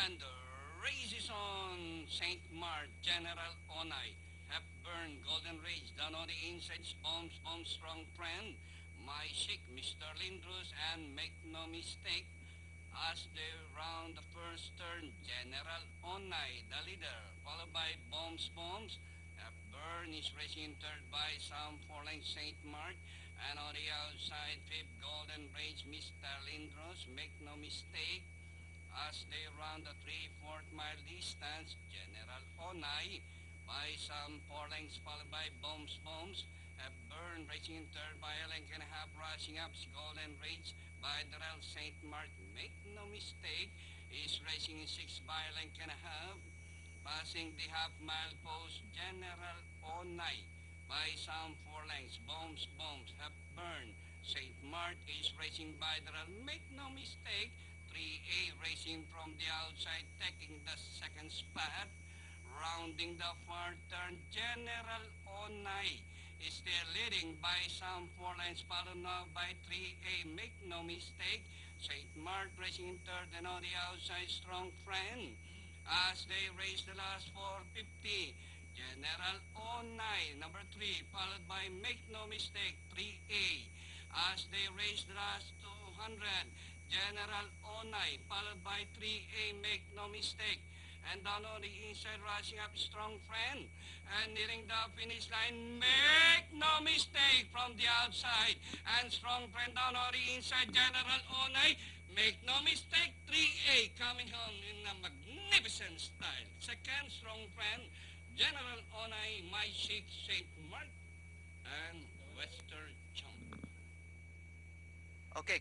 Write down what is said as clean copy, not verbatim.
And the race is on. St. Mark, General Onay, Hepburn, Golden Rage, down on the inside, Bombs, Strong Friend, My Chic, Mr. Lindros, and make no mistake, as they round the first turn, General Onay, the leader, followed by Bombs, Hepburn is racing third by some 4 lengths, St. Mark, and on the outside, fifth, Golden Rage, Mr. Lindros, make no mistake, as they run the 3/4 mile distance, General Onay by some 4 lengths, followed by Bombs, Hepburn racing in third by a length and a half, rushing up Golden Rage by Darrell St. Mark. Make no mistake, is racing in sixth by a length and a half, passing the half-mile post, General Onay by some 4 lengths. Bombs, Hepburn. St. Mark is racing by Darrell. Make no mistake, 3A racing from the outside, taking the second spot. Rounding the far turn, General Onay is still leading by some 4 lengths, followed now by 3A. Make no mistake, St. Mark racing in third, and on the outside, Strong Friend. As they race the last 450, General Onay, number 3, followed by Make No Mistake, 3A. As they race the last 200, General Onay, followed by 3A, Make No Mistake. And down on the inside, rushing up, Strong Friend. And nearing the finish line, Make No Mistake from the outside. And Strong Friend down on the inside, General Onay, Make No Mistake, 3A coming on in a magnificent style. Second, Strong Friend, General Onay, My Chic, St. Mark, and Western Chump. Okay,